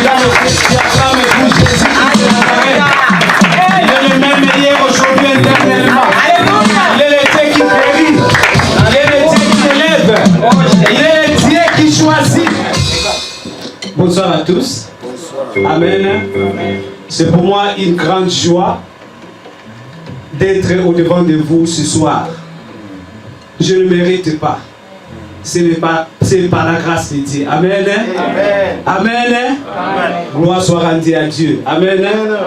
qui acclame pour Jésus de Nazareth. Il est le même hier, aujourd'hui, éternellement. Il est le Dieu qui guérit. Il est le Dieu qui élève. Il est le Dieu qui choisit. Bonsoir à tous. Amen. C'est pour moi une grande joie d'être au-devant de vous ce soir. Je ne mérite pas. C'est par la grâce de Dieu. Amen. Amen. Amen. Amen. Gloire soit rendue à Dieu. Amen. Amen.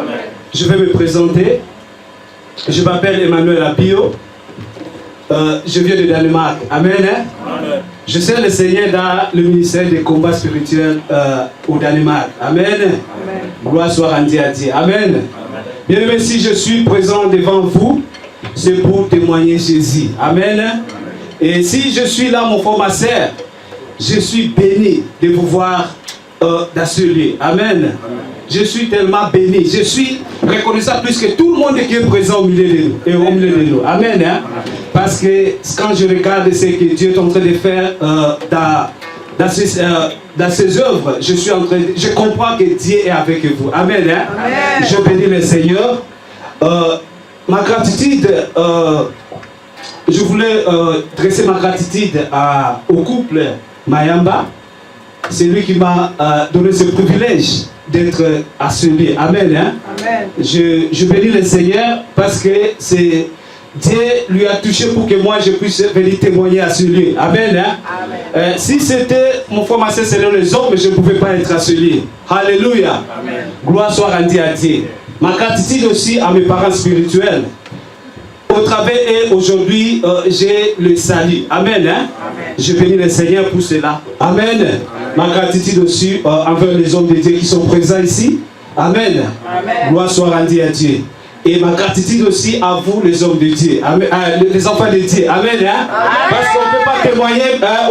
Je vais me présenter. Je m'appelle Emmanuel Apio. Je viens de Danemark. Amen. Amen. Je sers le Seigneur dans le ministère des combats spirituels au Danemark. Amen. Amen. Gloire soit rendue à Dieu. Amen. Bien aimé, si je suis présent devant vous, c'est pour témoigner Jésus. Amen. Et si je suis là, mon frère, ma sœur, je suis béni de vous voir dans ce lieu. Amen. Je suis tellement béni. Je suis reconnaissant plus que tout le monde qui est présent au milieu de nous. Amen. Hein? Parce que quand je regarde ce que Dieu est en train de faire dans ses œuvres, je comprends que Dieu est avec vous. Amen. Hein? Amen. Je bénis le Seigneur. Ma gratitude, je voulais dresser ma gratitude au couple Mayamba. C'est lui qui m'a donné ce privilège d'être à ce lieu. Amen. Hein? Amen. Je bénis le Seigneur parce que Dieu lui a touché pour que moi je puisse venir témoigner à ce lieu. Amen. Hein? Amen. Si c'était mon frère, ma soeur, selon les hommes, je ne pouvais pas être à ce lieu. Alléluia. Amen. Gloire soit rendue à Dieu. Ma gratitude aussi à mes parents spirituels. Au travers et aujourd'hui, j'ai le salut. Amen. Hein? Amen. Je bénis le Seigneur pour cela. Amen. Amen. Ma gratitude aussi envers les hommes de Dieu qui sont présents ici. Amen. Amen. Gloire soit rendue à Dieu. Et ma gratitude aussi à vous, les hommes de Dieu. Amen. Les enfants de Dieu. Amen. Hein? Amen. Parce qu'on ne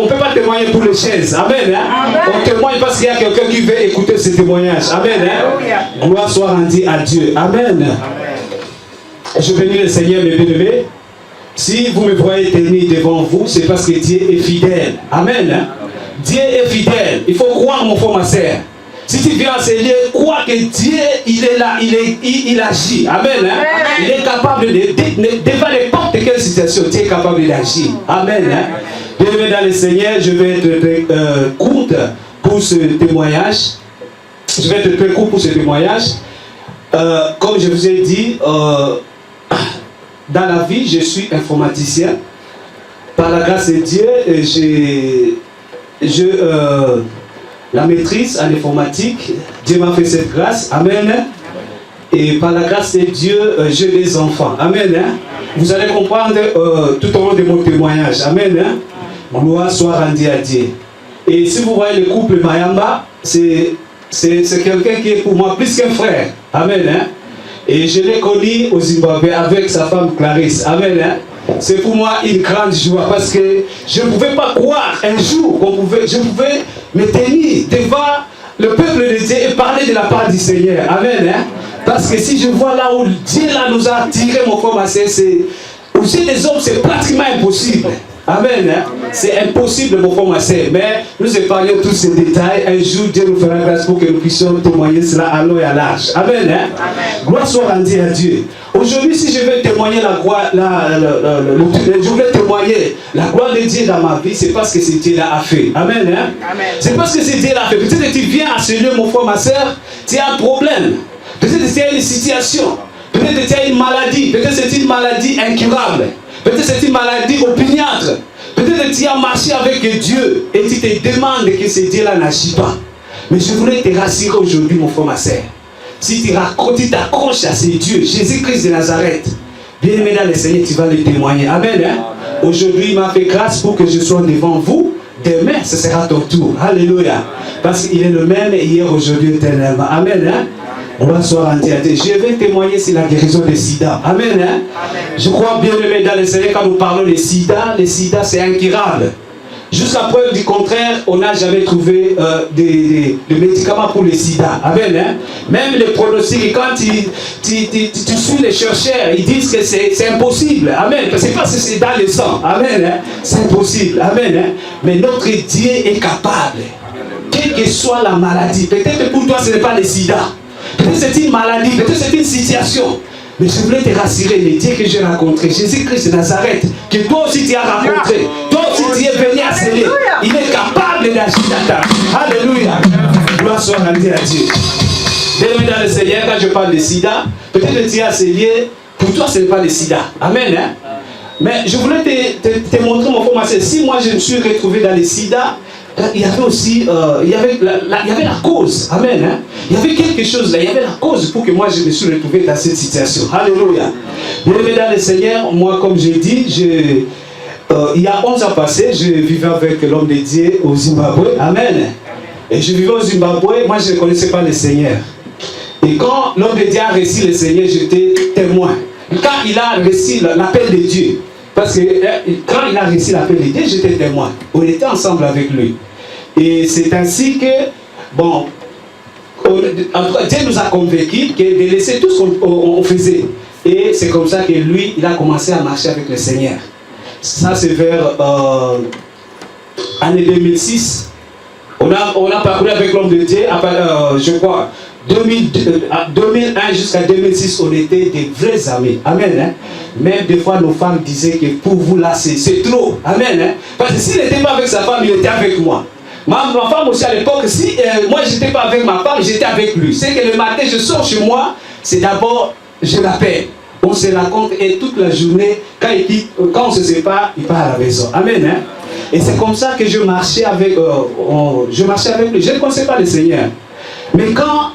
peut pas témoigner pour les chaises. Amen. Hein? Amen. On témoigne parce qu'il y a quelqu'un qui veut écouter ce témoignage. Amen. Hein? Gloire soit rendue à Dieu. Amen. Amen. Je bénis le Seigneur, mes bien-aimés. Si vous me voyez tenir devant vous, c'est parce que Dieu est fidèle. Amen. Hein? Dieu est fidèle. Il faut croire, mon frère, ma soeur. Si tu viens à ce lieu, crois que Dieu, il est là, il agit. Amen. Hein? Il est capable devant n'importe quelle situation, Dieu est capable d'agir. Amen. Hein? Bienvenue dans le Seigneur, je vais être très courte pour ce témoignage. Je vais être très court pour ce témoignage. Comme je vous ai dit, dans la vie, je suis informaticien. Par la grâce de Dieu, la maîtrise en informatique. Dieu m'a fait cette grâce. Amen. Et par la grâce de Dieu, j'ai des enfants. Amen. Vous allez comprendre tout au long de mon témoignage. Amen. Gloire soit rendue à Dieu. Et si vous voyez le couple Mayamba, c'est quelqu'un qui est pour moi plus qu'un frère. Amen. Et je l'ai connu au Zimbabwe avec sa femme Clarisse. Amen. C'est pour moi une grande joie parce que je ne pouvais pas croire un jour je pouvais me tenir devant le peuple de Dieu et parler de la part du Seigneur. Amen. Parce que si je vois là où Dieu là nous a tiré, mon frère, ma soeur, aux yeux des hommes, c'est pratiquement impossible. Amen. C'est impossible, mon frère, ma soeur. Mais nous épargnons tous ces détails. Un jour, Dieu nous fera grâce pour que nous puissions témoigner cela à long et à large. Amen. Amen. Gloire soit rendue à Dieu. Aujourd'hui, si je veux témoigner je voulais témoigner la gloire de Dieu dans ma vie, c'est parce que c'est Dieu là a fait. Amen. Amen. C'est parce que c'est Dieu là a fait. Peut-être que tu viens à ce lieu, mon frère, ma soeur, tu as un problème. Peut-être que tu as une situation. Peut-être que tu as une maladie. Peut-être que c'est une maladie incurable. Peut-être que c'est une maladie opiniâtre. Peut-être que tu as marché avec Dieu et tu te demandes que ce Dieu-là n'agit pas. Mais je voulais te rassurer aujourd'hui, mon frère, ma soeur. Si tu t'accroches à ce Dieu, Jésus-Christ de Nazareth, bien aimé dans le Seigneur, tu vas le témoigner. Amen. Hein? Aujourd'hui, il m'a fait grâce pour que je sois devant vous. Demain, ce sera ton tour. Alléluia. Parce qu'il est le même hier, aujourd'hui, éternellement. Amen. Hein? On va soit rendu à Dieu. Je vais témoigner sur la guérison des sida. Amen. Hein? Amen. Je crois bien aimé dans le Seigneur, quand nous parlons des sida, les sida c'est incurable. Jusqu'à preuve du contraire, on n'a jamais trouvé de médicaments pour les sida. Amen. Hein? Même les pronostics, quand tu suis les chercheurs, ils disent que c'est impossible. Amen. C'est parce que c'est dans le sang. Amen. Hein? C'est impossible. Amen. Hein? Mais notre Dieu est capable. Quel quelle que soit la maladie, peut-être que pour toi ce n'est pas le sida, peut-être c'est une maladie, peut-être c'est une situation. Mais je voulais te rassurer, le Dieu que j'ai rencontré, Jésus-Christ de Nazareth, que toi aussi tu as rencontré, toi aussi tu es venu à sceller. Il est capable d'agir dans ta vie. Alléluia. Gloire soit rendue à Dieu. Bien-aimé dans le Seigneur, quand je parle de sida, peut-être que tu as scellé, pour toi ce n'est pas le sida. Amen. Hein? Mais je voulais te montrer mon formation. Si moi je me suis retrouvé dans le sida, il y avait aussi il y avait la cause. Amen. Hein? Il y avait quelque chose là. Il y avait la cause pour que moi je me suis retrouvé dans cette situation. Alléluia. Bien-aimé dans le Seigneur, moi comme j'ai dit, il y a 11 ans passés, je vivais avec l'homme de Dieu au Zimbabwe. Amen. Et je vivais au Zimbabwe, moi je ne connaissais pas le Seigneur. Et quand l'homme de Dieu a reçu le Seigneur, j'étais témoin. Quand il a reçu l'appel de Dieu, parce que quand il a reçu l'appel de Dieu, j'étais témoin. On était ensemble avec lui. Et c'est ainsi que, bon, Dieu nous a convaincus de laisser tout ce qu'on faisait. Et c'est comme ça que lui, il a commencé à marcher avec le Seigneur. Ça, c'est vers l'année 2006. On a parcouru avec l'homme de Dieu, je crois, 2001 jusqu'à 2006, on était des vrais amis. Amen. Hein? Même des fois, nos femmes disaient que pour vous là, c'est trop. Amen. Hein? Parce que s'il n'était pas avec sa femme, il était avec moi. Ma femme aussi à l'époque, si moi je n'étais pas avec ma femme, j'étais avec lui. C'est que le matin, je sors chez moi, c'est d'abord, je l'appelle. On se rencontre et toute la journée, quand on se sépare, il part à la maison. Amen. Hein? Et c'est comme ça que je marchais avec lui. Je ne connaissais pas le Seigneur. Mais quand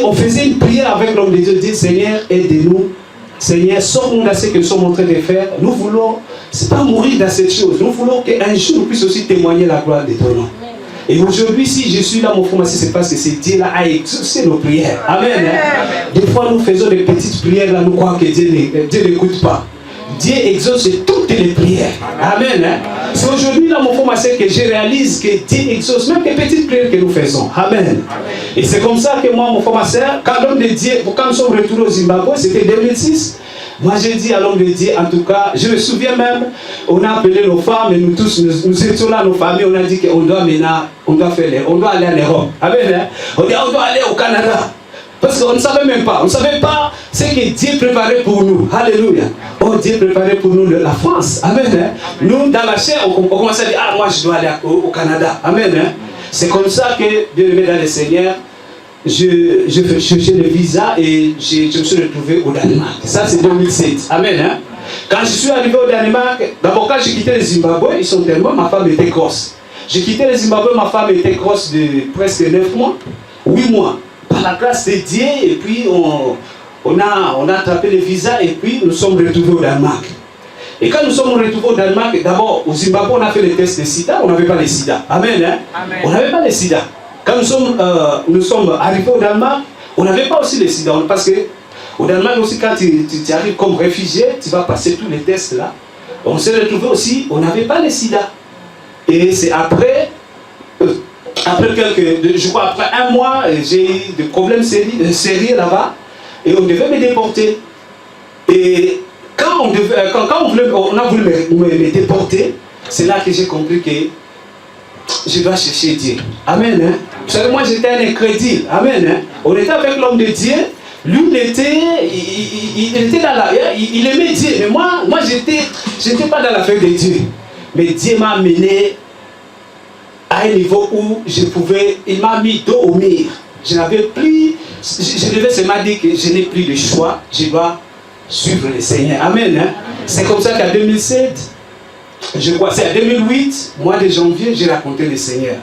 on faisait une prière avec l'homme de Dieu, dit Seigneur, aidez-nous. Seigneur, sors-nous dans ce que nous sommes en train de faire. Nous voulons, c'est pas mourir dans cette chose. Nous voulons qu'un jour nous puissions aussi témoigner la gloire de ton nom. Et aujourd'hui, si je suis là, mon frère, c'est parce que c'est Dieu là a exaucé nos prières. Amen. Hein? Des fois, nous faisons des petites prières là, nous croyons que Dieu n'écoute pas. Dieu exauce toutes les prières. Amen. Hein? C'est aujourd'hui, là, mon frère, c'est que je réalise que Dieu exauce même les petites prières que nous faisons. Amen. Et c'est comme ça que moi, mon frère, quand l'homme de Dieu, quand nous sommes retournés au Zimbabwe, c'était 2006. Moi, j'ai dit à l'homme de Dieu, en tout cas, je me souviens même, on a appelé nos femmes, et nous tous, nous étions là, nos familles, on a dit qu'on doit maintenant, on doit aller en Europe. Amen. Hein? On doit aller au Canada. Parce qu'on ne savait même pas. On ne savait pas ce que Dieu préparait pour nous. Alléluia. Oh, Dieu préparait pour nous la France. Amen. Hein? Nous, dans la chair, on commençait à dire, ah, moi, je dois aller au Canada. Amen. Hein? C'est comme ça que, bien aimé dans le Seigneur, je cherchais le visa et je me suis retrouvé au Danemark. Ça, c'est 2007. Amen. Hein? Quand je suis arrivé au Danemark, d'abord, quand j'ai quitté le Zimbabwe, ils sont tellement, ma femme était grosse. J'ai quitté le Zimbabwe, ma femme était grosse de presque 9 mois, 8 mois. Par la grâce de Dieu, et puis on a attrapé le visa et puis nous sommes retrouvés au Danemark. Et quand nous sommes retrouvés au Danemark, d'abord au Zimbabwe, on a fait le test de sida, on n'avait pas le sida. Amen. Hein? Amen. On n'avait pas le sida. Quand nous sommes arrivés au Danemark, on n'avait pas aussi le sida. Parce que au Danemark aussi, quand tu arrives comme réfugié, tu vas passer tous les tests là. On s'est retrouvés aussi, on n'avait pas le sida. Et c'est après je crois après 1 mois, j'ai eu des problèmes sérieux là-bas et on devait me déporter. Et quand on a voulu me déporter, c'est là que j'ai compris que je dois chercher Dieu. Amen. Hein? Vous savez, moi j'étais un incrédule. Amen. Hein? On était avec l'homme de Dieu. Lui, il était dans il aimait Dieu. Mais moi j'étais pas dans l'affaire de Dieu. Mais Dieu m'a amené à un niveau où il m'a mis dos au mur. Je devais seulement dire que je n'ai plus de choix, je dois suivre le Seigneur. Amen. Hein? C'est comme ça qu'en 2007, je crois, c'est en 2008, mois de janvier, j'ai raconté le Seigneur.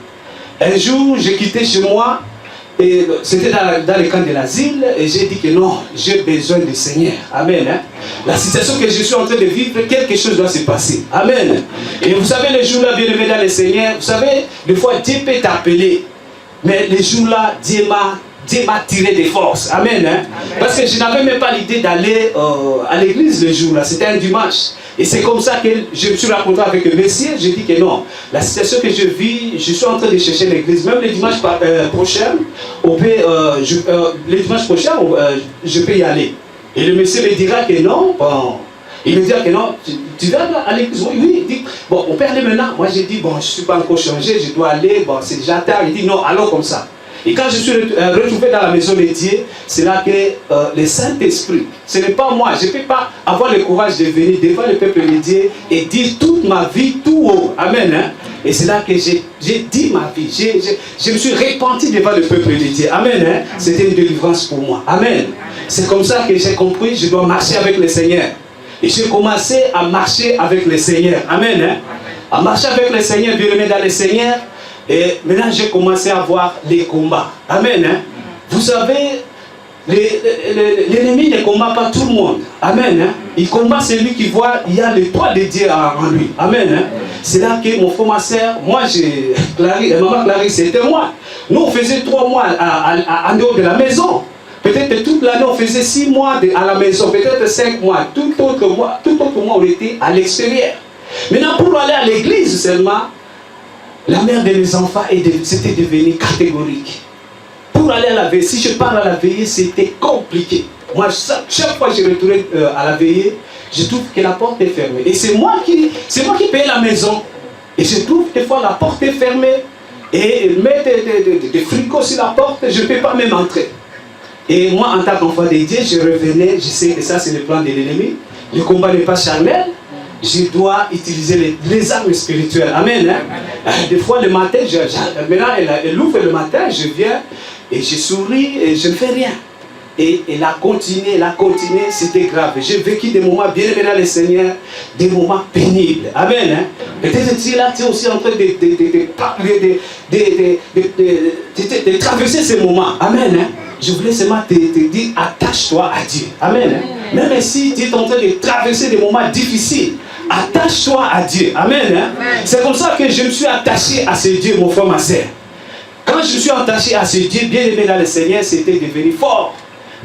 Un jour, j'ai quitté chez moi, et c'était dans le camp de l'asile, et j'ai dit que non, j'ai besoin du Seigneur. Amen. Hein? La situation que je suis en train de vivre, quelque chose doit se passer. Amen. Et vous savez, les jours-là, bien aimé dans le Seigneur, vous savez, des fois, Dieu peut t'appeler, mais les jours-là, Dieu m'a tiré des forces. Amen. Hein? Parce que je n'avais même pas l'idée d'aller à l'église le jour-là, c'était un dimanche. Et c'est comme ça que je me suis rencontré avec le Messie. J'ai dit que non, la situation que je vis, je suis en train de chercher l'église. Même le dimanche prochain, je peux y aller. Et le Messie me dira que non, bon, Il me dit que non, tu vas à l'église? Oui, oui. Il dit, bon, on peut aller maintenant. Moi, j'ai dit, bon, je ne suis pas encore changé, je dois aller, bon, c'est déjà tard. Il dit, non, allons comme ça. Et quand je suis retrouvé dans la maison de Dieu, c'est là que le Saint-Esprit, ce n'est pas moi, je ne peux pas avoir le courage de venir devant le peuple de Dieu et dire toute ma vie tout haut. Amen. Hein? Et c'est là que j'ai dit ma vie. Je me suis repenti devant le peuple de Dieu. Amen. Hein? C'était une délivrance pour moi. Amen. C'est comme ça que j'ai compris, je dois marcher avec le Seigneur. Et j'ai commencé à marcher avec le Seigneur. Amen. Hein? À marcher avec le Seigneur, bien aimé dans le Seigneur. Et maintenant, j'ai commencé à voir les combats. Amen. Hein? Vous savez, l'ennemi ne combat pas tout le monde. Amen. Hein? Il combat celui qui voit, il y a le poids de Dieu en lui. Amen. Hein? C'est là que mon frère, ma soeur, moi, maman Clarisse, c'était moi. Nous, on faisait 3 mois en dehors de la maison. Peut-être toute l'année, on faisait 6 mois à la maison. Peut-être 5 mois. Tout autre mois, on était à l'extérieur. Maintenant, pour aller à l'église seulement, la mère de mes enfants, c'était devenu catégorique. Pour aller à la veillée, si je pars à la veillée, c'était compliqué. Moi, chaque fois que je retournais à la veillée, je trouve que la porte est fermée. Et c'est moi qui paye la maison. Et je trouve que des fois la porte est fermée. Et mettre des fricots sur la porte, je ne peux pas même entrer. Et moi, en tant qu'enfant de Dieu, je revenais, je sais que ça c'est le plan de l'ennemi. Le combat n'est pas charnel. Je dois utiliser les armes spirituelles. Amen. Hein? Des fois, le matin, maintenant, elle ouvre le matin, je viens et je souris et je ne fais rien. Et elle a continué, c'était grave. J'ai vécu des moments bien aimés dans le Seigneur, des moments pénibles. Amen. Hein? Peut-être que là, tu es aussi en train de traverser ces moments. Amen. Hein? Je voulais seulement te dire, attache-toi à Dieu. Amen. Hein? Même si tu es en train de traverser des moments difficiles, attache-toi à Dieu. Amen. Hein? C'est comme ça que je me suis attaché à ce Dieu, mon frère, ma soeur. Quand je me suis attaché à ce Dieu, bien aimé dans le Seigneur, c'était devenu fort.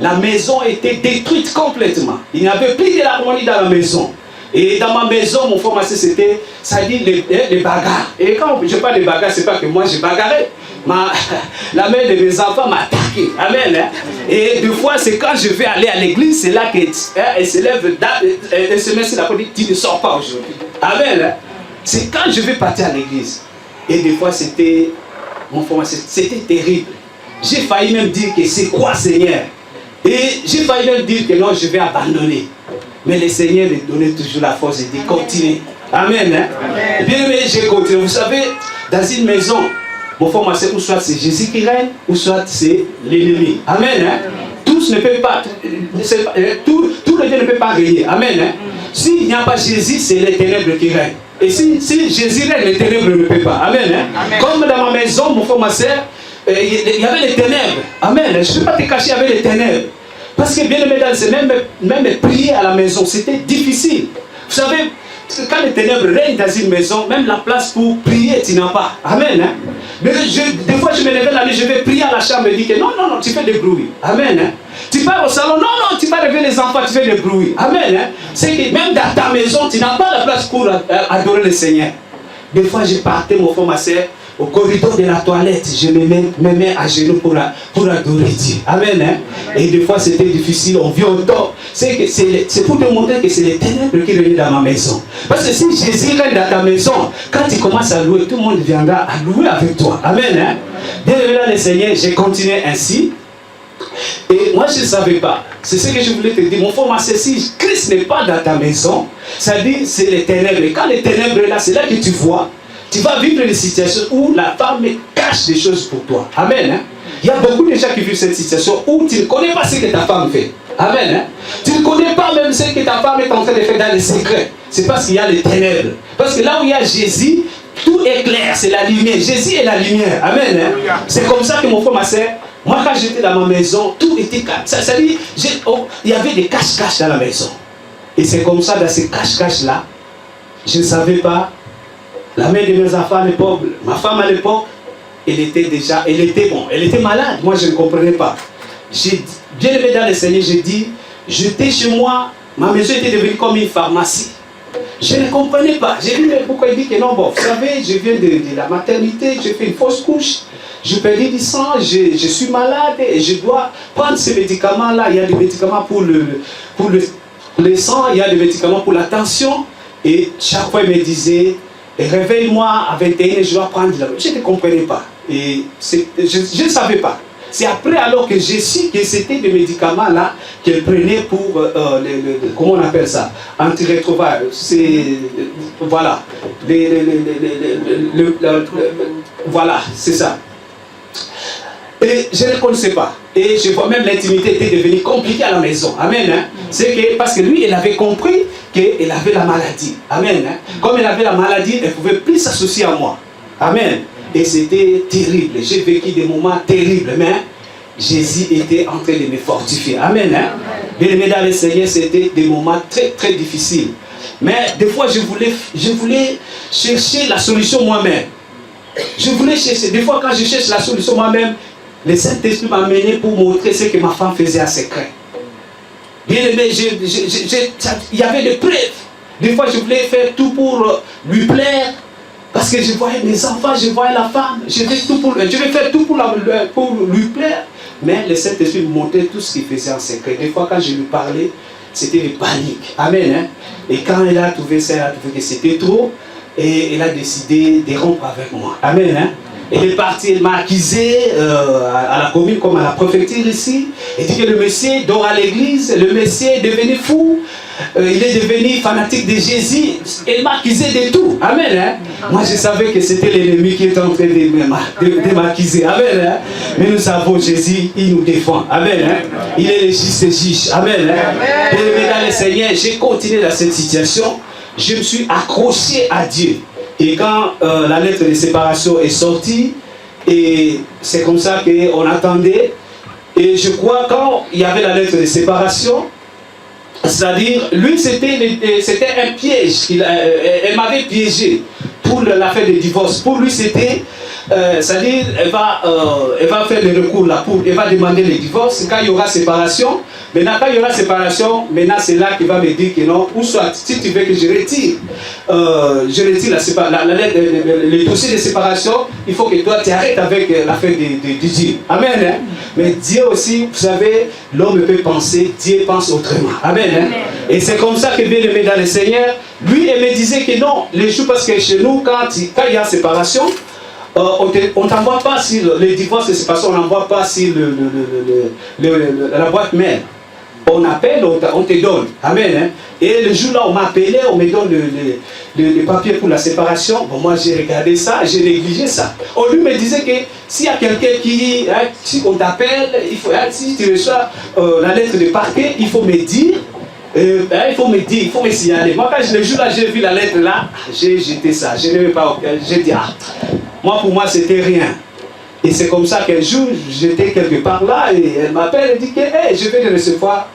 La maison était détruite complètement. Il n'y avait plus de l'harmonie dans la maison. Et dans ma maison, mon frère, ma soeur, c'était, ça dit, les bagarres. Et quand je parle de bagarres, c'est pas que moi j'ai bagarré. La mère de mes enfants m'a attaqué. Amen. Hein? Et des fois, c'est quand je vais aller à l'église, c'est là qu'elle se lève, elle se met sur la porte et dit, tu ne sors pas aujourd'hui. Amen. Hein? C'est quand je vais partir à l'église. Et des fois, c'était, mon frère, c'était terrible. J'ai failli même dire que c'est quoi, Seigneur? Et j'ai failli même dire que non, je vais abandonner. Mais le Seigneur me donnait toujours la force de dire, continue. Amen. Hein? Amen. Bien, mais j'ai continué. Vous savez, dans une maison, mon frère, ma soeur, ou soit c'est Jésus qui règne, ou soit c'est l'ennemi. Amen. Hein? Tous ne peuvent pas, tout le Dieu ne peut pas régner. Amen. Hein? S'il n'y a pas Jésus, c'est les ténèbres qui règnent. Et si Jésus règne, les ténèbres ne peuvent pas. Amen. Hein? Amen. Comme dans ma maison, mon frère, ma soeur, il y avait les ténèbres. Amen. Je ne vais pas te cacher, il y avait les ténèbres. Parce que bien aimé, même prier à la maison, c'était difficile. Vous savez, quand les ténèbres règnent dans une maison, même la place pour prier, tu n'as pas. Amen. Hein? Mais des fois, je me lève la nuit, je vais prier à la chambre et dire que non, tu fais des bruits. Amen. Hein? Tu pars au salon, non, tu vas réveiller les enfants, tu fais des bruits. Amen. Hein? C'est que même dans ta maison, tu n'as pas la place pour adorer le Seigneur. Des fois, je partais, mon frère, ma soeur, au corridor de la toilette, je me mets à genoux pour adorer Dieu. Amen. Hein? Et des fois, c'était difficile, on vit au tort. C'est pour te montrer que c'est les ténèbres qui règnent dans ma maison. Parce que si Jésus règne dans ta maison, quand tu commences à louer, tout le monde viendra à louer avec toi. Amen. Hein? Bien aimé le Seigneur, j'ai continué ainsi. Et moi, je ne savais pas. C'est ce que je voulais te dire. Mon frère, ma soeur, si Christ n'est pas dans ta maison, ça dit c'est les ténèbres. Et quand les ténèbres sont là, c'est là que tu vois. Tu vas vivre des situations où la femme cache des choses pour toi. Amen. Hein? Il y a beaucoup de gens qui vivent cette situation où tu ne connais pas ce que ta femme fait. Amen. Hein? Tu ne connais pas même ce que ta femme est en train de faire dans les secrets. C'est parce qu'il y a les ténèbres. Parce que là où il y a Jésus, tout est clair, c'est la lumière. Jésus est la lumière. Amen. Hein? C'est comme ça que mon frère, ma soeur, moi quand j'étais dans ma maison, tout était caché. Ça dit, il y avait des cache-cache dans la maison. Et c'est comme ça, dans ces cache-cache-là, je ne savais pas. La mère de mes enfants à l'époque, ma femme à l'époque, elle était malade. Moi, je ne comprenais pas. J'ai bien aimé dans le Seigneur, j'ai dit, j'étais chez moi, ma maison était devenue comme une pharmacie. Je ne comprenais pas. J'ai dit, mais pourquoi il dit que non, bon, vous savez, je viens de la maternité, j'ai fait une fausse couche, je perds du sang, je suis malade et je dois prendre ces médicaments-là. Il y a des médicaments pour le sang, il y a des médicaments pour la tension. Et chaque fois, il me disait, réveille-moi à 21h, je dois prendre de la... Je ne comprenais pas. Et je ne savais pas. C'est après alors que j'ai su que c'était des médicaments là qu'elle prenait pour, comment on appelle ça, antirétroviral. C'est, voilà, voilà, c'est ça. Et je ne connaissais pas. Et je vois même l'intimité était devenue compliquée à la maison. Amen. Hein? C'est que, parce que lui, il avait compris qu'elle avait la maladie. Amen. Hein? Comme elle avait la maladie, elle ne pouvait plus s'associer à moi. Amen. Et c'était terrible. J'ai vécu des moments terribles. Mais Jésus était en train de me fortifier. Amen. Hein? Bien aimé dans le Seigneur, c'était des moments très très difficiles. Mais des fois, je voulais chercher la solution moi-même. Je voulais chercher. Des fois, quand je cherche la solution moi-même, le Saint-Esprit m'a amené pour montrer ce que ma femme faisait en secret. Bien aimé, il y avait des preuves. Des fois, je voulais faire tout pour lui plaire. Parce que je voyais mes enfants, je voyais la femme. Je vais faire tout pour lui plaire. Mais le Saint-Esprit me montrait tout ce qu'il faisait en secret. Des fois, quand je lui parlais, c'était de panique. Amen. Hein? Et quand elle a trouvé ça, elle a trouvé que c'était trop. Et elle a décidé de rompre avec moi. Amen. Hein? Elle est partie, elle m'a accusé à la commune comme à la préfecture ici. Elle dit que le monsieur dort à l'église, le monsieur est devenu fou, il est devenu fanatique de Jésus. Elle m'a accusé de tout. Amen. Hein? Moi je savais que c'était l'ennemi qui était en train de m'accuser. Amen. Hein? Mais nous savons Jésus, il nous défend. Amen. Hein? Il est le juste juge. Amen. Hein? Et dans le Seigneur, j'ai continué dans cette situation. Je me suis accroché à Dieu. Et quand la lettre de séparation est sortie, et c'est comme ça qu'on attendait. Et je crois quand il y avait la lettre de séparation, c'est-à-dire, lui c'était un piège. Elle m'avait piégé pour l'affaire de divorce. Pour lui c'était, c'est-à-dire, elle va faire le recours là, elle va demander le divorce quand il y aura séparation. Maintenant, quand il y aura séparation, maintenant c'est là qu'il va me dire que non, ou soit si tu veux que je retire le dossier de séparation, il faut que toi tu arrêtes avec l'affaire de Dieu. Amen. Hein? Mais Dieu aussi, vous savez, l'homme peut penser, Dieu pense autrement. Amen. Hein? Et c'est comme ça que bien aimé dans le Seigneur, lui, il me disait que non, les jours, parce que chez nous, quand il y a séparation, on ne t'envoie pas sur le divorce de séparation, on n'envoie pas sur la boîte mail. On appelle, on te donne. Amen. Hein? Et le jour là, on m'a appelé, on me donne le papier pour la séparation. Bon, moi, j'ai regardé ça, j'ai négligé ça. On lui me disait que s'il y a quelqu'un qui, si on t'appelle, si tu reçois la lettre de parquet, il faut me dire. Il faut me signaler. Moi, quand le jour là, j'ai vu la lettre là, j'ai jeté ça. Je n'aimais pas. J'ai dit, moi, pour moi, c'était rien. Et c'est comme ça qu'un jour, j'étais quelque part là et elle m'appelle et dit que je vais recevoir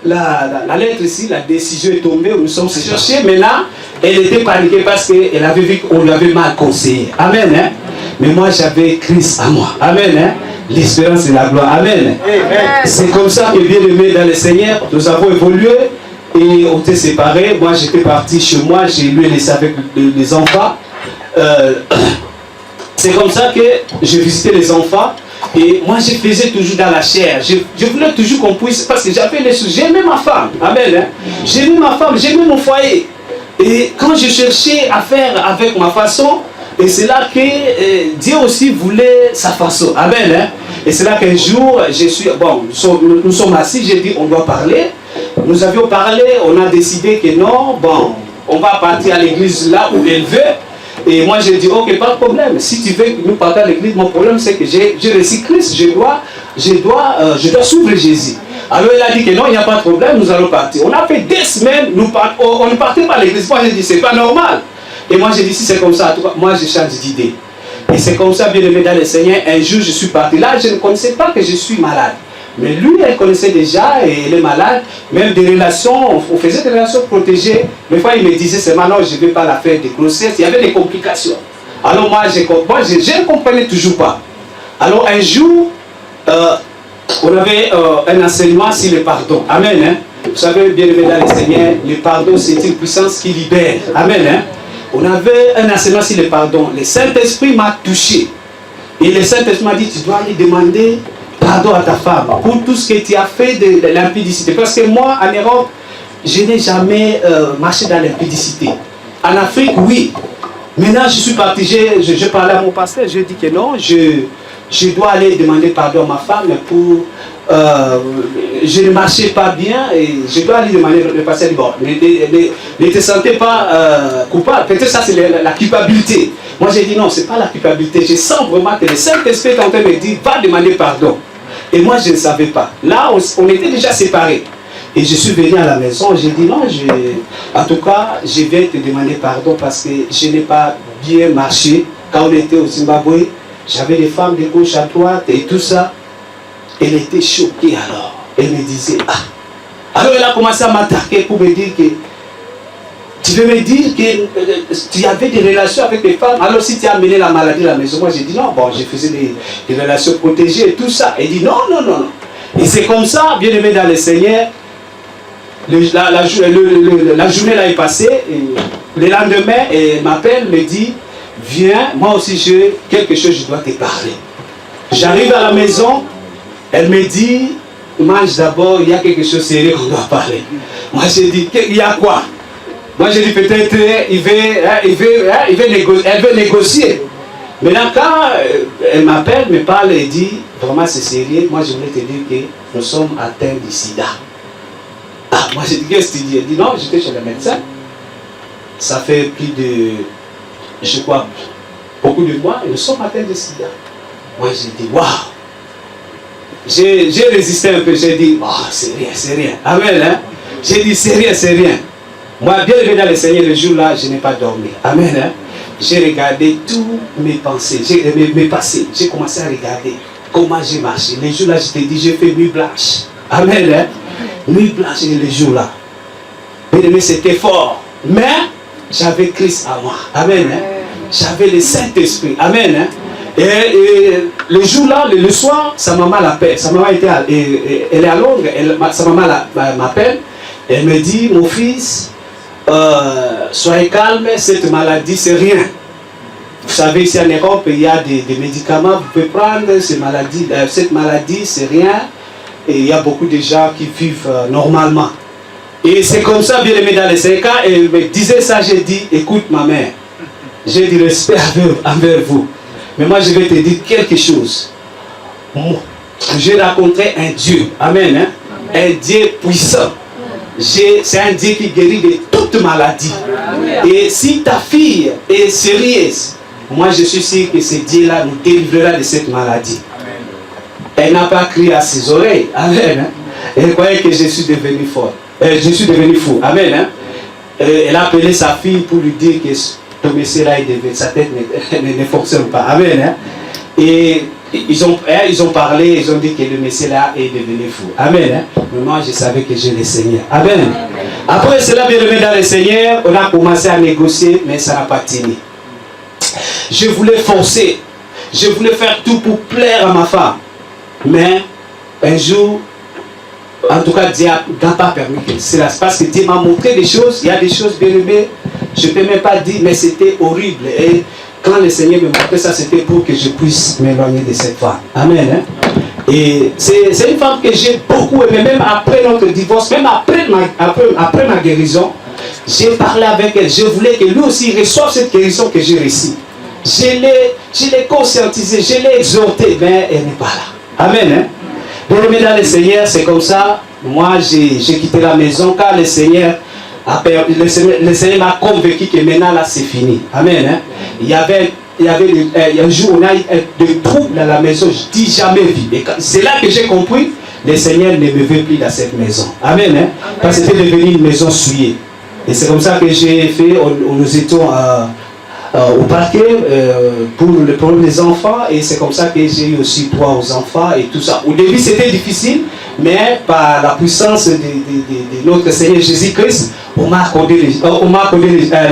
la lettre ici, la décision est tombée, nous sommes cherchés. Maintenant, elle était paniquée parce qu'elle avait vu qu'on lui avait mal conseillé. Amen. Hein? Mais moi, j'avais Christ à moi. Amen. Hein? L'espérance et la gloire. Amen. C'est comme ça que bien aimé dans le Seigneur, nous avons évolué et on s'est séparés. Moi, j'étais parti chez moi, j'ai lui laissé avec les enfants. C'est comme ça que je visitais les enfants. Et moi, je faisais toujours dans la chair. Je voulais toujours qu'on puisse... Parce que j'avais les sous. J'aimais ma femme. Amen. Hein? J'aimais ma femme. J'aimais mon foyer. Et quand je cherchais à faire avec ma façon, et c'est là que Dieu aussi voulait sa façon. Amen. Hein? Et c'est là qu'un jour, nous sommes assis, j'ai dit, on doit parler. Nous avions parlé, on a décidé que non, on va partir à l'église là où elle veut. Et moi j'ai dit, ok, pas de problème. Si tu veux nous partir à l'église, mon problème c'est que j'ai reçu Christ, je dois suivre Jésus. Alors il a dit que non, il n'y a pas de problème, nous allons partir. On a fait des semaines, on ne partait pas à l'église. Moi j'ai dit, c'est pas normal. Et moi j'ai dit, si c'est comme ça, moi je change d'idée. Et c'est comme ça, bien aimé dans le Seigneur, un jour je suis parti. Là, je ne connaissais pas que je suis malade. Mais lui, elle connaissait déjà et elle est malade. Même des relations, on faisait des relations protégées. Des fois, il me disait, c'est maintenant, je ne vais pas la faire de grossesse. Il y avait des complications. Alors moi, je ne comprenais toujours pas. Alors un jour, on avait un enseignement sur le pardon. Amen. Hein? Vous savez, bien aimé dans le Seigneur, le pardon, c'est une puissance qui libère. Amen. Hein? On avait un enseignement sur le pardon. Le Saint-Esprit m'a touché. Et le Saint-Esprit m'a dit, tu dois lui demander pardon à ta femme pour tout ce que tu as fait de l'impudicité. Parce que moi, en Europe, je n'ai jamais marché dans l'impudicité. En Afrique, oui. Maintenant, je suis parti, je parlais à mon pasteur, je dis que non, je dois aller demander pardon à ma femme pour... je ne marchais pas bien et je dois aller demander le pasteur dit bon, ne te sentez pas coupable. Peut-être ça c'est la culpabilité. Moi j'ai dit non, c'est pas la culpabilité. Je sens vraiment que le Saint-Esprit est en train de me dire va demander pardon. Et moi je ne savais pas. Là on était déjà séparés. Et je suis venu à la maison, j'ai dit non, en tout cas, je vais te demander pardon parce que je n'ai pas bien marché. Quand on était au Zimbabwe, j'avais des femmes de gauche à droite et tout ça. Elle était choquée alors. Elle me disait, ah. Alors elle a commencé à m'attaquer pour me dire que tu veux me dire que tu avais des relations avec les femmes. Alors si tu as amené la maladie à la maison, moi j'ai dit non, bon, je faisais des relations protégées et tout ça. Elle dit non, non, non, non. Et c'est comme ça, bien aimé dans le Seigneur. La journée là est passée, et le lendemain, elle m'appelle, me dit, viens, moi aussi j'ai quelque chose, je dois te parler. J'arrive à la maison, elle me dit, mange d'abord, il y a quelque chose de sérieux qu'on doit parler. Moi j'ai dit, il y a quoi? Moi j'ai dit peut-être, elle veut négocier. Maintenant quand elle m'appelle, me parle et dit, vraiment c'est sérieux, moi je voulais te dire que nous sommes atteints du sida. Ah, moi j'ai dit, qu'est-ce que tu dis? Elle dit, non, j'étais chez le médecin. Ça fait plus de, je crois, beaucoup de mois, et nous sommes atteints de sida. Moi j'ai dit, waouh! J'ai résisté un peu, j'ai dit, oh, c'est rien, c'est rien. Amen, hein? J'ai dit, c'est rien, c'est rien. Moi, bien élevé dans le Seigneur, le jour-là, je n'ai pas dormi. Amen, hein? J'ai regardé tous mes pensées, mes passés. J'ai commencé à regarder comment j'ai marché. Les jours-là, je t'ai dit, j'ai fait nuit blanche. Amen, hein? Nuit blanche les jours-là. Mais c'était fort. Mais j'avais Christ à moi. Amen. Hein? J'avais le Saint-Esprit. Amen. Hein? Et le jour-là, le soir, sa maman l'appelle. Sa maman elle est à Londres. Sa maman m'appelle. Elle me dit, mon fils, soyez calme, cette maladie, c'est rien. Vous savez, ici en Europe, il y a des médicaments, vous pouvez prendre cette maladie, c'est rien. Et il y a beaucoup de gens qui vivent normalement. Et c'est comme ça, bien aimé dans les 5 ans, et elle me disait ça, j'ai dit, écoute ma mère, j'ai du respect envers vous. Mais moi je vais te dire quelque chose. J'ai rencontré un Dieu, amen, hein? Un Dieu puissant. C'est un Dieu qui guérit de toute maladie. Et si ta fille est sérieuse, moi je suis sûr que ce Dieu-là nous délivrera de cette maladie. Elle n'a pas crié à ses oreilles. Amen. Hein? Elle croyait que je suis devenu fort. Je suis devenu fou. Amen. Hein? Elle a appelé sa fille pour lui dire que ton monsieur là, sa tête ne fonctionne pas. Amen. Hein? Et ils ont parlé, ils ont dit que le monsieur là est devenu fou. Amen. Hein? Mais moi, je savais que j'ai le Seigneur. Amen. Après cela, bien aimé dans le Seigneur, on a commencé à négocier, mais ça n'a pas tenu. Je voulais forcer. Je voulais faire tout pour plaire à ma femme. Mais un jour, en tout cas, Dieu n'a pas permis que cela se passe. Parce que Dieu m'a montré des choses. Il y a des choses bien aimées. Je ne peux même pas dire, mais c'était horrible. Et quand le Seigneur me montrait ça, c'était pour que je puisse m'éloigner de cette femme. Amen. Hein? Et c'est une femme que j'ai beaucoup aimée, même après notre divorce, même après ma guérison. J'ai parlé avec elle. Je voulais que lui aussi reçoive cette guérison que j'ai reçue. Je l'ai conscientisé, je l'ai exhorté, mais elle n'est pas là. Amen. Hein? Bien-aimé dans le Seigneur, c'est comme ça. Moi, j'ai quitté la maison car le Seigneur m'a convaincu que maintenant, là, c'est fini. Amen. Hein? Il y avait un jour où on a eu des troubles dans la maison, je dis jamais vu. C'est là que j'ai compris, le Seigneur ne me veut plus dans cette maison. Amen. Hein? Parce que c'était devenu une maison souillée. Et c'est comme ça que j'ai fait, nous étions au parquet pour le problème des enfants, et c'est comme ça que j'ai eu aussi droit aux enfants et tout ça. Au début c'était difficile, mais par la puissance de notre Seigneur Jésus-Christ, on m'a accordé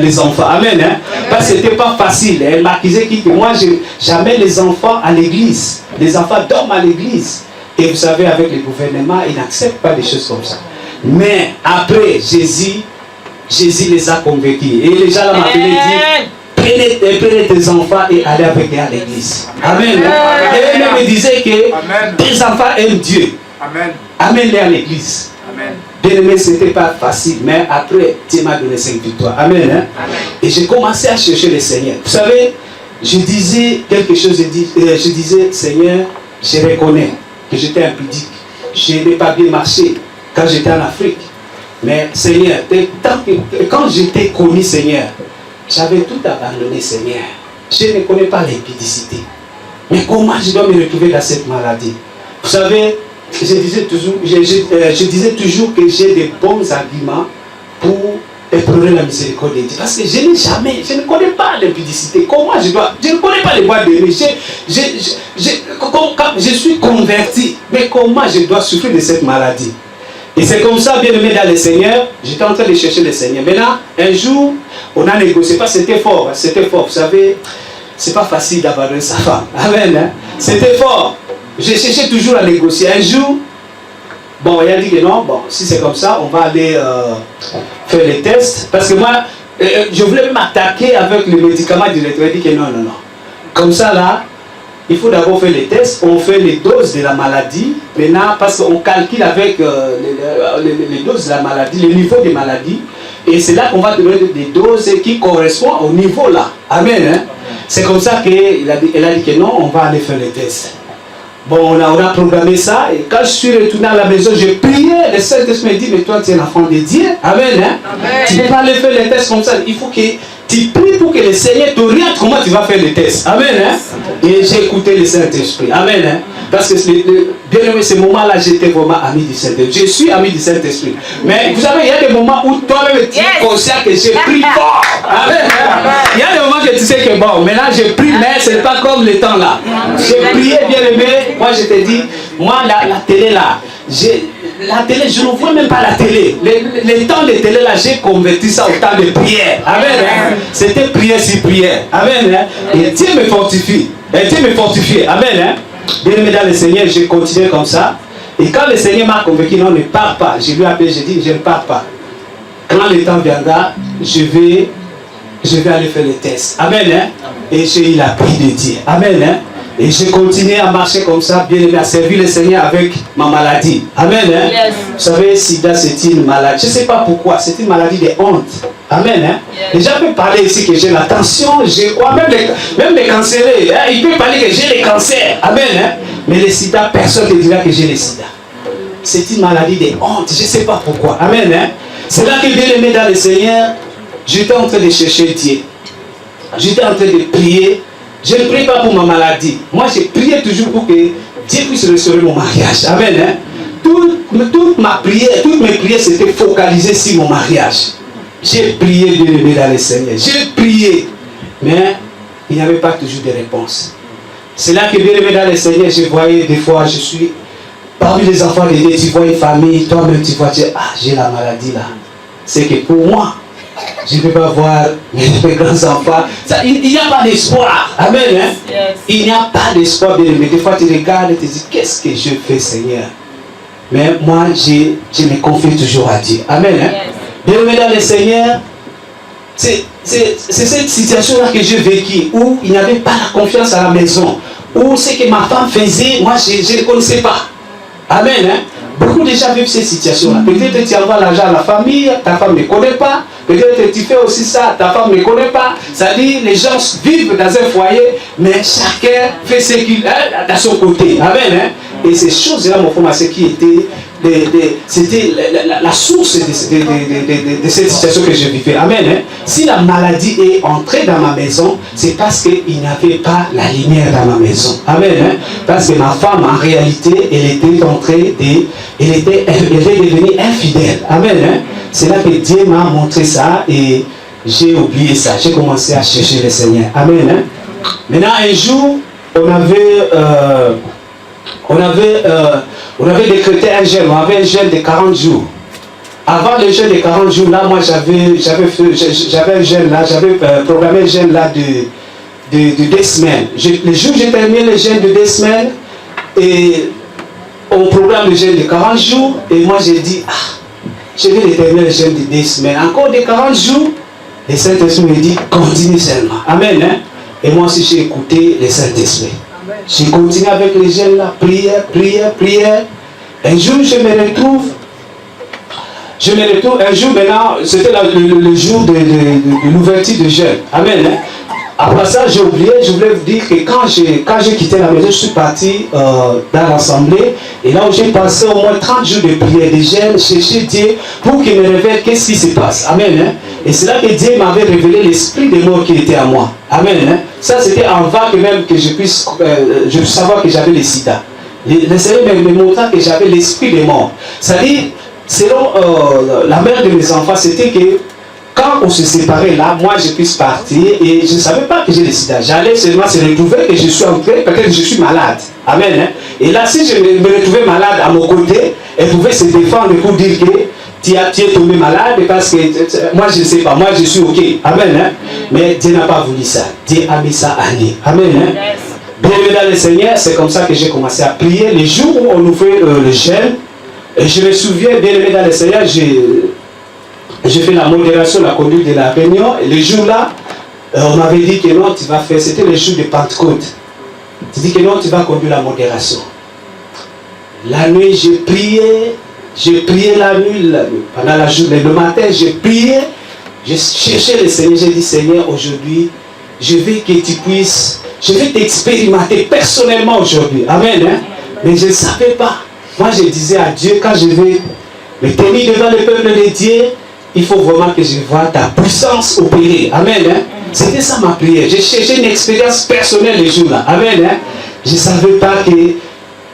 les enfants. Amen. Hein? Parce que c'était pas facile. Elle m'accusait que moi j'amène les enfants à l'église. Les enfants dorment à l'église. Et vous savez, avec le gouvernement, ils n'acceptent pas des choses comme ça. Mais après, Jésus les a convaincus. Et les gens là m'appelaient et dit, prenez tes enfants et allez avec eux à l'église. Amen. Et elle me disait que tes enfants aiment Dieu. Amène-les à l'église. Bien aimé, ce n'était pas facile, mais après, Dieu m'a donné cette victoire. Amen. Hein? Amen. Et j'ai commencé à chercher le Seigneur. Vous savez, je disais quelque chose, je disais, Seigneur, je reconnais que j'étais impudique. Je n'ai pas bien marché quand j'étais en Afrique. Mais Seigneur, quand j'étais connu, Seigneur, j'avais tout abandonné, Seigneur. Je ne connais pas l'impudicité. Mais comment je dois me retrouver dans cette maladie? Vous savez, je disais toujours que j'ai des bons arguments pour éprouver la miséricorde de Dieu. Parce que je ne connais pas l'impudicité. Comment je ne connais pas les voies de Dieu. Je suis converti. Mais comment je dois souffrir de cette maladie? Et c'est comme ça, bien aimé dans le Seigneur, j'étais en train de chercher le Seigneur. Maintenant, un jour, on a négocié. C'était fort, c'était fort. Vous savez, c'est pas facile d'abandonner sa femme. Amen. Hein? C'était fort. J'ai cherché toujours à négocier. Un jour, bon, il a dit que non, bon, si c'est comme ça, on va aller faire les tests. Parce que moi, je voulais m'attaquer avec le médicament directement. Il dit que non, non, non. Comme ça, là, il faut d'abord faire les tests. On fait les doses de la maladie. Maintenant, parce qu'on calcule avec les doses de la maladie, le niveau de maladie. Et c'est là qu'on va donner des doses qui correspondent au niveau là. Amen. Hein? C'est comme ça qu'elle a dit que non, on va aller faire les tests. Bon, on a programmé ça. Et quand je suis retourné à la maison, j'ai prié. Le Saint-Esprit m'a dit, mais toi, tu es l'enfant de Dieu. Amen. Hein? Amen. Tu ne peux pas aller faire les tests comme ça. Il faut que tu pries pour que le Seigneur t'oriente comment tu vas faire les tests. Amen. Hein? Et j'ai écouté le Saint-Esprit. Amen. Hein? Parce que bien aimé, ce moment-là, j'étais vraiment ami du Saint-Esprit. Je suis ami du Saint-Esprit. Mais vous savez, il y a des moments où toi-même tu es conscient que j'ai prié fort. Amen. Il y a des moments que tu sais que bon, maintenant j'ai prié, mais ce n'est pas comme le temps là. J'ai prié, bien aimé. Moi, je te dis, moi, la télé là, la télé, je ne vois même pas la télé. Le temps de télé là, j'ai converti ça au temps de prière. Amen. Hein? C'était prière sur prière. Amen. Hein? Et Dieu me fortifie. Et Dieu me fortifie. Amen. Hein? Bien aimé dans le Seigneur, j'ai continué comme ça. Et quand le Seigneur m'a convaincu, non, ne pars pas. Je lui ai appelé, j'ai dit, je ne pars pas. Quand le temps viendra, je vais aller faire les tests. Amen. Hein? Et j'ai eu la paix de Dieu. Amen. Hein? Et j'ai continué à marcher comme ça, bien aimé, à servir le Seigneur avec ma maladie. Amen. Hein? Yes. Vous savez, SIDA, c'est une maladie. Je ne sais pas pourquoi, c'est une maladie de honte. Amen. Hein? Yes. Les gens peuvent parler ici que j'ai la tension, je crois, même les cancérés. Hein? Ils peuvent parler que j'ai les cancers. Amen. Hein? Mais le SIDA, personne ne dira que j'ai le SIDA. C'est une maladie de honte, je ne sais pas pourquoi. Amen. Hein? C'est là que, bien aimé dans le Seigneur, j'étais en train de chercher Dieu. J'étais en train de prier. Je ne prie pas pour ma maladie. Moi, je priais toujours pour que Dieu puisse restaurer mon mariage. Amen. Hein? Toute mes prières s'étaient focalisées sur mon mariage. J'ai prié, bien aimé dans le Seigneur. J'ai prié. Mais il n'y avait pas toujours de réponse. C'est là que, bien aimé dans le Seigneur, je voyais des fois, je suis parmi les enfants de Dieu, tu vois une famille, toi-même tu vois, j'ai la maladie là. C'est que pour moi, je ne peux pas voir mes grands-enfants. Il n'y a pas d'espoir. Amen. Hein? Yes. Il n'y a pas d'espoir, bien aimé. Des fois, tu regardes et tu te dis, qu'est-ce que je fais, Seigneur? Mais moi, je me confie toujours à Dieu. Amen. Hein? Yes. Bien aimé dans le Seigneur, c'est cette situation-là que j'ai vécue, où il n'y avait pas la confiance à la maison, où ce que ma femme faisait, moi, je ne connaissais pas. Amen. Hein? Beaucoup de gens vivent ces situations-là. Peut-être que tu envoies l'argent à la famille, ta femme ne connaît pas. Peut-être que tu fais aussi ça, ta femme ne connaît pas. C'est-à-dire, les gens vivent dans un foyer, mais chacun fait ce qu'il a dans son côté. Amen. Hein? Et ces choses-là, mon frère, c'est qui était c'était la source de cette situation que je vivais. Amen. Hein? Si la maladie est entrée dans ma maison, c'est parce qu'il n'y avait pas la lumière dans ma maison. Amen. Hein? Parce que ma femme, en réalité, elle était devenue infidèle. Amen. Hein? C'est là que Dieu m'a montré ça et j'ai oublié ça. J'ai commencé à chercher le Seigneur. Amen. Hein? Maintenant, un jour, on avait décrété un jeûne, on avait un jeûne de 40 jours. Avant le jeûne de 40 jours, là, moi j'avais un jeûne là, j'avais programmé un jeûne là de 2 semaines. Le jour où j'ai terminé le jeûne de 2 semaines, et on programme le jeûne de 40 jours, et moi j'ai dit, je vais terminer le jeûne de 2 semaines. Encore de 40 jours, le Saint-Esprit me dit, continue seulement. Amen. Hein? Et moi aussi j'ai écouté le Saint-Esprit. J'ai continué avec les jeunes là, prière. Un jour, je me retrouve Je me retourne un jour maintenant, c'était le jour de l'ouverture de jeûne. Amen. Hein? Après ça, j'ai oublié, je voulais vous dire que quand j'ai quitté la maison, je suis parti dans l'assemblée. Et là où j'ai passé au moins 30 jours de prière, de jeûne, chercher Dieu pour qu'il me révèle qu'est-ce qui se passe. Amen. Hein? Et c'est là que Dieu m'avait révélé l'esprit de mort qui était à moi. Amen. Hein? Ça, c'était avant que même que je puisse savoir que j'avais le sida. Le Seigneur me montra que j'avais l'esprit de mort. C'est-à-dire, selon la mère de mes enfants, c'était que quand on se séparait là, moi je puisse partir et je ne savais pas que j'ai le sida. J'allais seulement se retrouver que je suis entré, peut-être que je suis malade. Amen. Hein? Et là, si je me retrouvais malade à mon côté, elle pouvait se défendre pour dire que tu es tombé malade parce que moi je ne sais pas, moi je suis ok. Amen. Hein? Mais Dieu n'a pas voulu ça. Dieu a mis ça à nous. Amen. Hein? Bien-aimé dans le Seigneur, c'est comme ça que j'ai commencé à prier. Les jours où on ouvrait le jeûne, et je me souviens, bien-aimé dans le Seigneur, j'ai fait la modération, la conduite de la réunion. Et le jour-là, on m'avait dit que non, tu vas faire, c'était le jour de Pentecôte. Tu dis que non, tu vas conduire la modération. La nuit, j'ai prié la nuit. Pendant la journée, le matin, j'ai prié. J'ai cherché le Seigneur, j'ai dit, Seigneur, aujourd'hui, je veux que tu puisses, je vais t'expérimenter personnellement aujourd'hui. Amen. Hein? Mais je ne savais pas. Moi, je disais à Dieu, quand je vais me tenir devant le peuple de Dieu, il faut vraiment que je vois ta puissance opérer. Amen. Hein? C'était ça ma prière. J'ai cherché une expérience personnelle le jour-là. Amen. Hein? Je ne savais pas que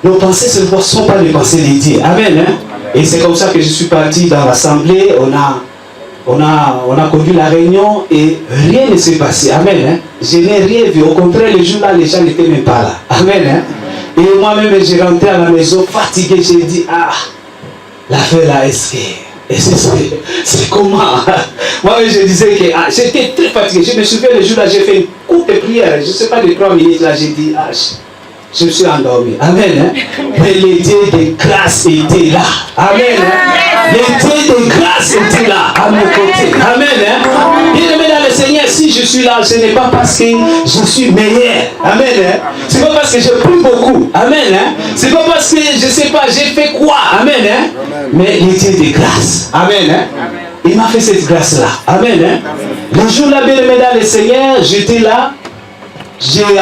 nos pensées ne sont pas les pensées de Dieu. Amen. Hein? Et c'est comme ça que je suis parti dans l'assemblée. On a conduit la réunion et rien ne s'est passé. Amen. Hein? Je n'ai rien vu. Au contraire, le jour-là, les gens n'étaient même pas là. Amen. Hein? Et moi-même, j'ai rentré à la maison fatigué. J'ai dit, ah, l'affaire là, est-ce que... C'est comment? Moi, je disais que j'étais très fatigué. Je me souviens le jour-là, j'ai fait une courte prière. Je ne sais pas, de 3 minutes là, j'ai dit, ah, je me suis endormi. Amen. Hein? Mais le Dieu de grâce était là. Amen. Hein? Le Dieu de grâce était là, à mon côté. Amen. Hein? Bien-aimé dans le Seigneur, si je suis là, ce n'est pas parce que je suis meilleur. Amen. Hein? Ce n'est pas parce que je prie beaucoup. Amen. Hein? Ce n'est pas parce que, je ne sais pas, j'ai fait quoi. Amen. Hein? Mais le Dieu de grâce. Amen. Hein? Il m'a fait cette grâce-là. Amen. Hein? Le jour-là, bien-aimé dans le Seigneur, j'étais là.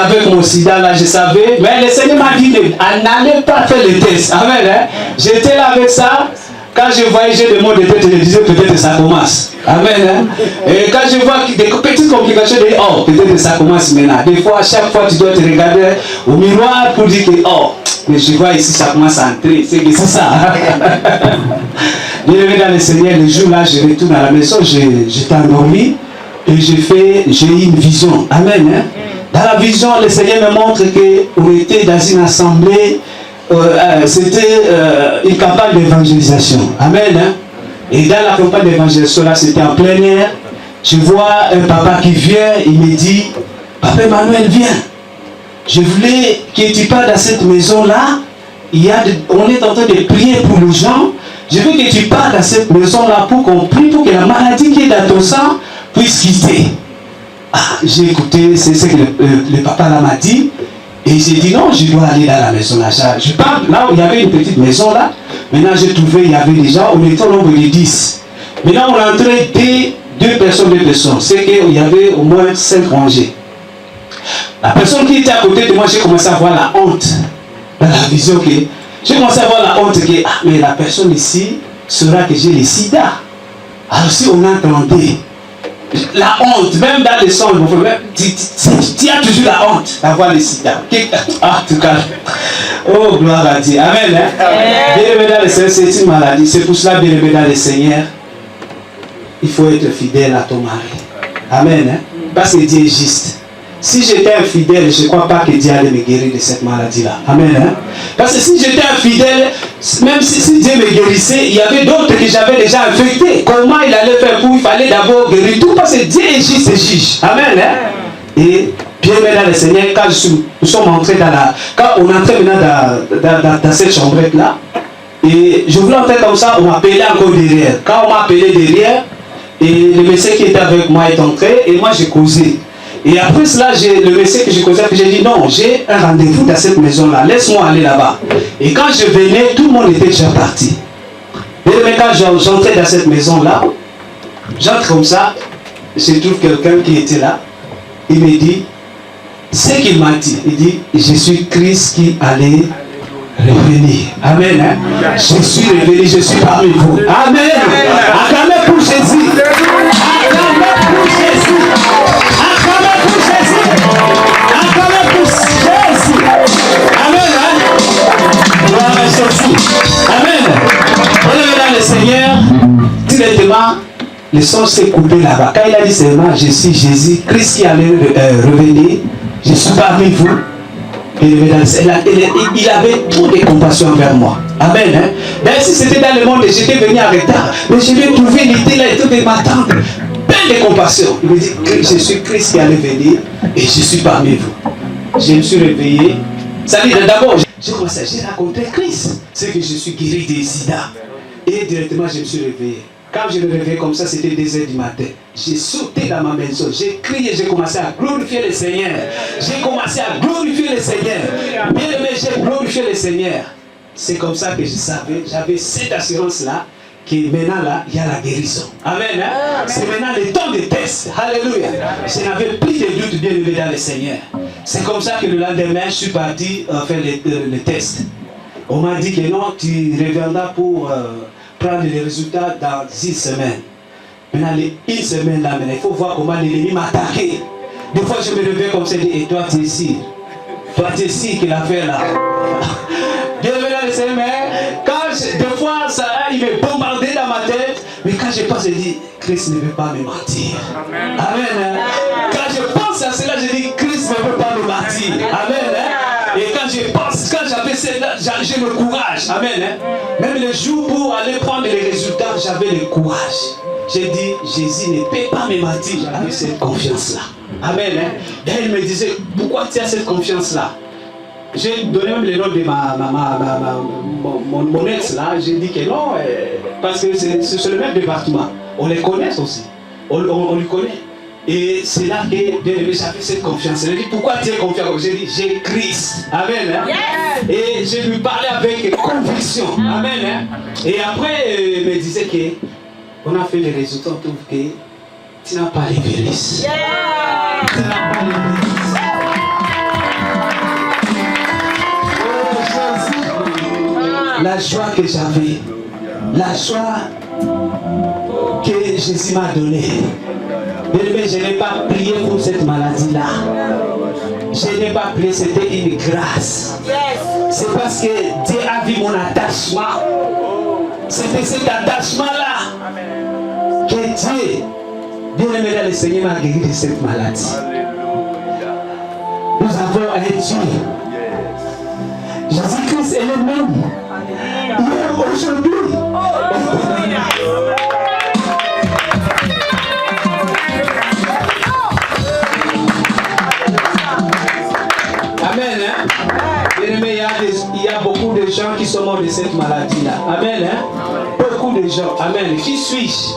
Avec mon sida là, je savais, mais le Seigneur m'a dit n'allez pas faire le test. Amen. Hein? J'étais là avec ça. Quand je voyais j'ai des mots de tête, je disais peut-être que ça commence. Amen. Hein? Et quand je vois des petites complications, je dis oh, peut-être que ça commence maintenant. Des fois, à chaque fois, tu dois te regarder au miroir pour dire que oh, mais je vois ici, ça commence à entrer. C'est que c'est ça. Bien-aimé dans le Seigneur, le jour là, je retourne à la maison, j'étais endormi et j'ai eu une vision. Amen. Hein? Dans la vision, le Seigneur me montre qu'on était dans une assemblée, c'était une campagne d'évangélisation. Amen. Hein? Et dans la campagne d'évangélisation, là, c'était en plein air. Je vois un papa qui vient, il me dit, Papa Emmanuel, viens. Je voulais que tu parles dans cette maison-là. On est en train de prier pour les gens. Je veux que tu parles dans cette maison-là pour qu'on prie, pour que la maladie qui est dans ton sang puisse quitter. Ah, j'ai écouté, c'est ce que le papa là m'a dit. Et j'ai dit non, je dois aller dans la maison là. Je parle là où il y avait une petite maison là. Maintenant j'ai trouvé, il y avait des gens, on était au nombre de 10. Maintenant on rentrait deux personnes. C'est qu'il y avait au moins 5 rangées. La personne qui était à côté de moi, j'ai commencé à voir la honte. Dans la vision que j'ai commencé à voir la honte que ah, mais la personne ici saura que j'ai le sida. Alors si on entendait la honte, même dans les songes, tu as toujours la honte d'avoir le sida. Ah, en tout cas, oh, gloire à Dieu. Amen. Hein? Bien-aimé dans le Seigneur, c'est une maladie. C'est pour cela, bien-aimé dans le Seigneur, il faut être fidèle à ton mari. Amen. Hein? Parce que Dieu est juste. Si j'étais infidèle, je ne crois pas que Dieu allait me guérir de cette maladie-là. Amen. Hein? Parce que si j'étais infidèle, même si Dieu me guérissait, il y avait d'autres que j'avais déjà infectés. Comment il allait faire pour il fallait d'abord guérir tout parce que Dieu est juste et juge. Amen. Hein? Et bien dans le Seigneur, quand nous sommes entrés quand on entrait maintenant dans cette chambrette-là, et je voulais entrer comme ça, on m'appelait encore derrière. Quand on m'a appelé derrière, et le médecin qui était avec moi est entré, et moi j'ai causé. Et après cela, le médecin que je causais, j'ai dit non, j'ai un rendez-vous dans cette maison-là, laisse-moi aller là-bas. Et quand je venais, tout le monde était déjà parti. Et quand j'entrais dans cette maison-là, j'entre comme ça, je trouve quelqu'un qui était là, il me dit, ce qu'il m'a dit, il dit, je suis Christ qui allait revenir. Amen. Hein? Je suis revenu, je suis parmi vous. Amen. Acclamez pour Jésus. Acclamez pour Jésus. Acclamez pour Jésus. Acclamez pour Jésus. Amen. Hein? Gloire à Jésus. Amen. On est dans le Seigneur. Directement, le son s'est coupé là-bas. Quand il a dit seulement, je suis Jésus, Christ qui allait revenir, je suis parmi vous. Il avait trop de compassion envers moi. Amen. Hein? Même si c'était dans le monde, j'étais venu en retard. Mais je l'ai trouvé, il était là, il était de m'attendre. Plein de compassion. Il me dit, je suis Christ qui allait venir et je suis parmi vous. Je me suis réveillé. Ça dit, d'abord, j'ai rencontré Christ. C'est que je suis guéri des sida. Et directement, je me suis réveillé. Quand je me réveillais comme ça, c'était 2h du matin. J'ai sauté dans ma maison, j'ai crié, j'ai commencé à glorifier le Seigneur. J'ai commencé à glorifier le Seigneur. Bien aimé, j'ai glorifié le Seigneur. C'est comme ça que je savais, j'avais cette assurance-là, que maintenant là, il y a la guérison. Amen. Hein? C'est maintenant le temps de test. Alléluia. Je n'avais plus de doute bien aimé dans le Seigneur. C'est comme ça que le lendemain, je suis parti faire le test. On m'a dit que non, tu reviendras pour prendre les résultats dans 6 semaines. Maintenant, une semaine là, il faut voir comment l'ennemi m'a attaqué. Des fois, je me réveille comme ça, et toi, tu es sûr. Toi, tu es sûr qu'il a fait là. Bienvenue dans le Seigneur. Des fois, ça, il me bombardait dans ma tête. Mais quand je pense, je dis, Christ ne veut pas me mentir. Amen. Amen. Quand je pense à cela, je dis, Christ ne veut pas me mentir. Amen. Et quand je pense, quand j'avais cela, j'ai le courage. Amen. Même le jour pour aller prendre les résultats, j'avais le courage. J'ai dit, Jésus ne peut pas me mentir. J'avais cette confiance-là. Amen. Et il me disait, pourquoi tu as cette confiance-là? J'ai donné même le nom de mon ex là. J'ai dit que non, parce que c'est le même département. On les connaît aussi. On les connaît. Et c'est là que j'avais cette confiance. Il dit, pourquoi tu es confiant? J'ai dit, j'ai Christ. Amen. Hein? Yes. Et je lui parlais avec conviction. Amen. Hein? Et après, il me disait que on a fait les résultats, on trouve que tu n'as pas les virus. Yeah. Tu n'as pas les virus. La joie que j'avais, la joie que Jésus m'a donnée. Mais je n'ai pas prié pour cette maladie-là. Je n'ai pas prié, c'était une grâce. C'est parce que Dieu a vu mon attachement. C'était cet attachement-là que Dieu, bien aimé dans le Seigneur, m'a guéri de cette maladie. Nous avons un Dieu. Jésus-Christ est le même. Hier, aujourd'hui. Amen. Hein? Bien aimé, il y a beaucoup de gens qui sont morts de cette maladie-là. Amen. Hein? Beaucoup de gens. Amen. Qui suis-je?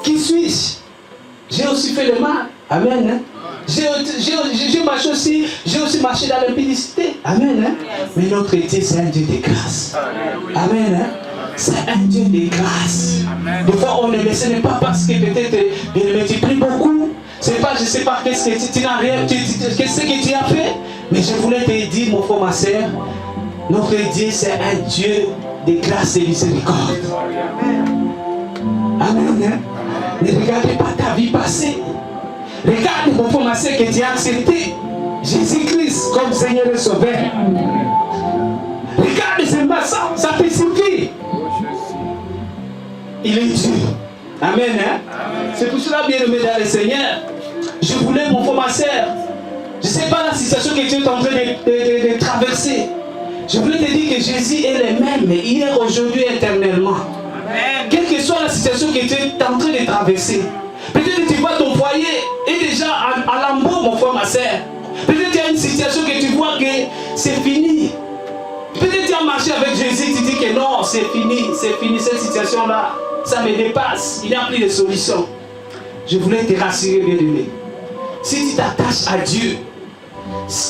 Qui suis-je? J'ai aussi fait le mal. Amen. Hein? J'ai marché aussi, j'ai aussi marché dans l'impudicité. Amen. Hein? Mais notre Dieu, c'est un Dieu de grâce. Amen. Hein? C'est un Dieu de grâce. Des fois, on ne le sait pas parce que peut-être bien aimé, tu pries beaucoup. C'est pas, je ne sais pas qu'est-ce que tu n'as rien, qu'est-ce que tu as fait. Mais je voulais te dire, mon frère, ma soeur, notre Dieu, c'est un Dieu de grâce et miséricorde. Amen. Hein? Ne regardez pas ta vie passée. Regarde, mon frère, ma soeur, que tu as accepté Jésus-Christ comme Seigneur et Sauveur. Regarde, c'est pas ça, ça te suffit. Il est Dieu. Amen. Hein? C'est pour cela, bien aimé dans le Seigneur, je voulais, mon frère, ma soeur, je ne sais pas la situation que tu es en train de traverser. Je voulais te dire que Jésus est le même, hier, aujourd'hui, éternellement. Amen. Quelle que soit la situation que tu es en train de traverser. Peut-être que tu vois ton foyer est déjà à lambeau, mon frère, ma soeur. Peut-être qu'il y a une situation que tu vois que c'est fini. Peut-être que tu as marché avec Jésus, tu dis que non, c'est fini cette situation-là. Ça me dépasse, il n'y a plus de solution. Je voulais te rassurer, bien aimé. Si tu t'attaches à Dieu,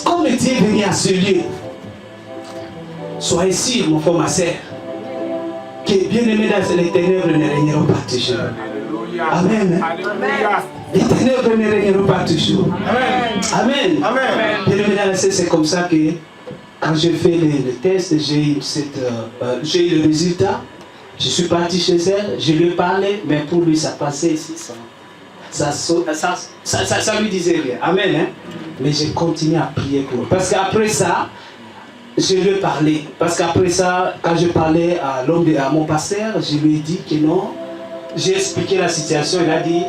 comme Dieu est venu à ce lieu, soyez sûr, mon frère, ma soeur, que bien-aimés dans les ténèbres ne régneront pas toujours. Amen. Les ténèbres ne régneront pas toujours. Amen. Bien-aimés dans c'est comme ça que quand j'ai fait le test, j'ai eu le résultat. Je suis parti chez elle, je lui ai parlé, mais pour lui ça passait ici. Ça lui disait rien. Amen. Hein? Mais j'ai continué à prier pour lui. Parce qu'après ça, je lui ai parlé. Parce qu'après ça, quand je parlais à mon pasteur, je lui ai dit que non. J'ai expliqué la situation. Il a dit,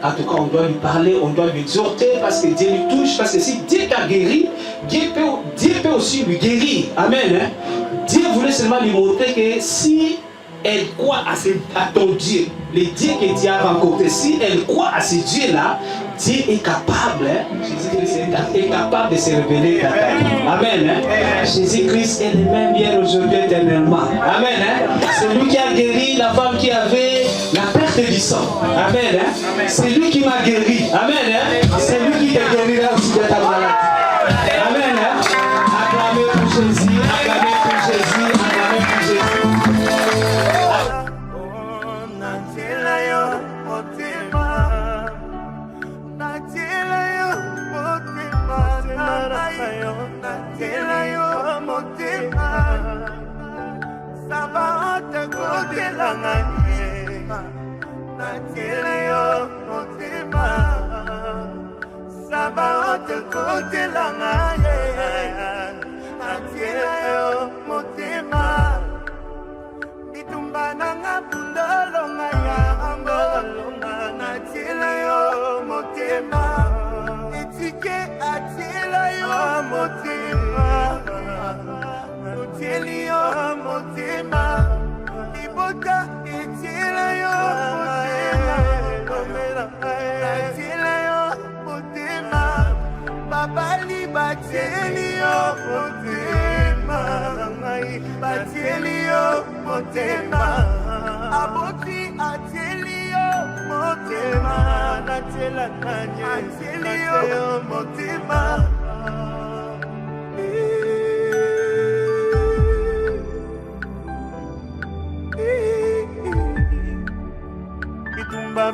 en tout cas, on doit lui parler, on doit lui exhorter parce que Dieu lui touche. Parce que si Dieu t'a guéri, Dieu peut aussi lui guérir. Amen. Hein? Dieu voulait seulement lui montrer que si elle croit à ton Dieu, le Dieu que tu as rencontré, si elle croit à ce Dieu-là, Dieu est capable, Jésus-Christ est capable de se révéler dans ta vie. Amen. Hein? Jésus-Christ est le même hier, aujourd'hui, éternellement. Amen. Hein? C'est lui qui a guéri la femme qui avait la perte du sang. Amen. Hein? C'est lui qui m'a guéri. Amen. Hein? C'est lui qui te guérira aussi de ta maladie. Amen. Hein? Acclamez pour Jésus, acclamez pour Jésus, acclamez pour Jésus.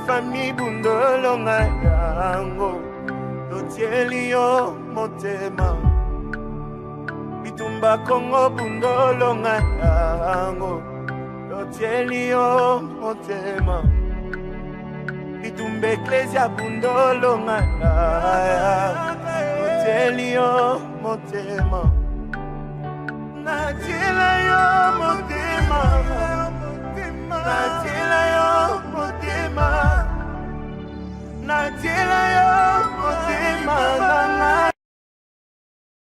Famille bundolo ngayango totielio motema bitumba Kongo bundolo ngayango totielio motema bitumba Ecclesia bundolo ngayango totielio motema natila yo motema natila yo motema natila yo motema